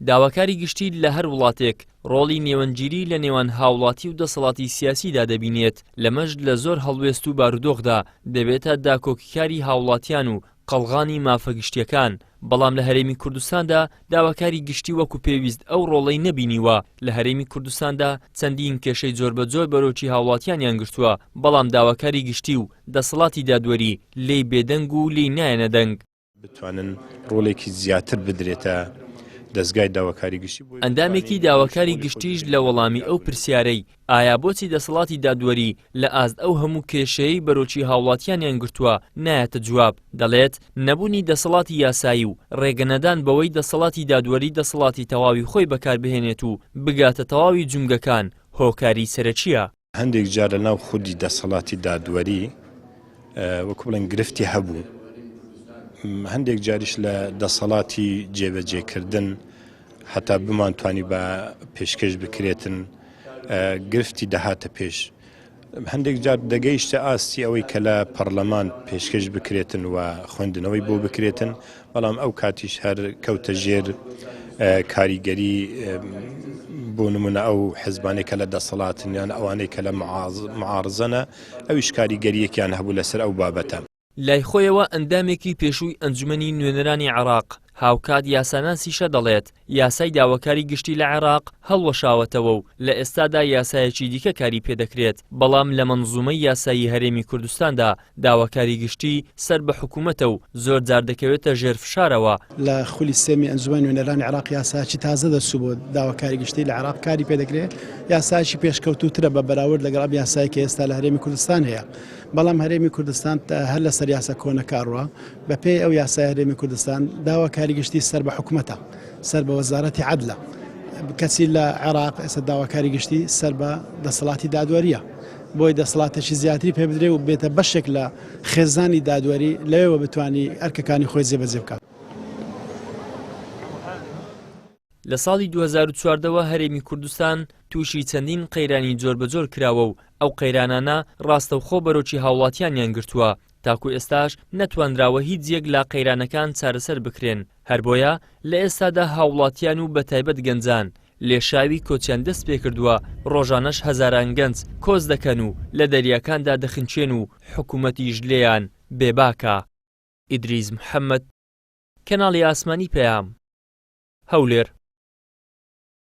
داواکاری گشتی لە هەر وڵاتێک ڕۆڵی نێوەنگیری لە نێوان هاوڵاتی و دەسەڵاتی سیاسیدا دەبینێت لەمەش لە زۆر هەڵوێست و بارودۆخدا دەبێتە داکۆکیکاری هاوڵاتیان و قەڵغانی مافە گشتیەکان. بەڵام لە هەرێمی کوردستاندا داواکاری گشتی وەکو پێویست ئەو ڕۆڵەی نەبینیوە. لە هەرێمی کوردستاندا چەندین کێشەی زۆر بەجۆر بەرۆکی هاوڵاتیانیان گرتووە، بەڵام داواکاری گشتی و دەسەڵاتی دادوەری لێی بێدەنگ و لێی نایەنە دەنگ. بتوانن ڕۆڵێکی زیاتر بدرێتە دەستگای داواکاری گشتی. ئەندامێکی داواکاری گشتیش لە وەڵامی ئەو پرسیارەی ئایا بۆچی دەسەڵاتی دادوەری لە ئاست ئەو هەموو کێشەی بەرۆکی هاوڵاتیانیان گرتووە نایەتە جواب. دەڵێت نەبوونی دەسەڵاتی یاسایی و ڕێگەنەدان بەوەی دەسەڵاتی دادوەری دەسەڵاتی تەواوی خۆی بەکاربهێنێت و بگاتە تەواوی جونگەکان هۆکاری سەرەکیە. هەندێک جار لە ناو خودی دەسەڵاتی دادوەری وەکو بڵێن گرفتی هەبوو، هەندێک جاریش لە دەسەڵاتی جێبەجێکردن هەتا بمانتوانی بە پێشکەش بکرێتن گرفتی دەهاتە پێش. هەندێک جار دەگەیشتە ئاستی ئەوەی کە لە پەرلەمان پێشکەش بکرێتن و خوێندنەوەی بۆ بکرێتن، بەڵام ئەو کاتیش هەر کەوتە ژێر کاریگەری بۆ نمونە ئەو حیزبانێک کە لە دەسەڵاتن یان ئەوانەی کە لە معارزەنە ئەویش کاریگەریەکیان هەبوو لەسەر ئەو بابەتە. لای خۆیەوە ئەندامێکی پێشووی ئەنجومەنی نوێنەرانی عێراق هاوکات یاساناسیشە دەڵێت یاسای داواکاری گشتی لە عێراق هەڵوەشاوەتەوە و لە ئێستادا یاسایەکی دیکە کاری پێدەکرێت، بەڵام لە مەنزومەی یاسایی هەرێمی کوردستاندا داواکاری گشتی سەر بە حکوومەتە و زۆر جار دەکەوێتە ژێر فشارەوە. لە خولی سێمی ئەنجومەن نوێنەرانی عێراق یاساکی تازە دەسوو بۆ داواکاری گشتی لە عێراق کاری پێدەکرێت، یاسایکی پێشکەوتووترە بە بەراورد لەگەڵ یاسایی کە ئێستا لە هەرێمی کوردستان هەیە. بەڵام هەرێمی کوردستان هەر لەسەر یاسا کۆنەکاڕوە بە پێی ئەو یاسای هەرێمی کوردستان داواکاری گشتی سەر بە حکوومەتە، سەر بە وەزارەتی عەدلە. کەسی لە عێراق ئێستا داواکاری گشتی سەر بە دەسەڵاتی دادوەریە، بۆی دەسەڵاتێکی زیاتری پێ بدرێ و بێتە بەشێک لە خێزانی دادوەری لەوێەوە بتوانی ئەرکەکانی خۆی جێبەجێ بکات. لە ساڵی 2014ەوە هەرێمی کوردستان تووشی چەندین قەیرانی جۆر بەجۆر کراوە و ئەو قەیرانانە ڕاستەوخۆ بەرۆکی هاوڵاتیانیان گرتووە. تاکو ئێستاش نەتوانراوە هیچ یەک لە قەیرانەکان چارەسەر بکرێن. هەر بۆیە لە ئێستادا هاوڵاتیان و بەتایبەت گەنجان لێشاوی کۆچیان دەست پێ کردووە، ڕۆژانەش هەزاران گەنج کۆز دەکەن و لە دەریاکاندا دەخنچێن و حکوومەتیش لێیان بێباکە. ئیدریس محەممەد، کەناڵی ئاسمانی پەیام، هەولێر.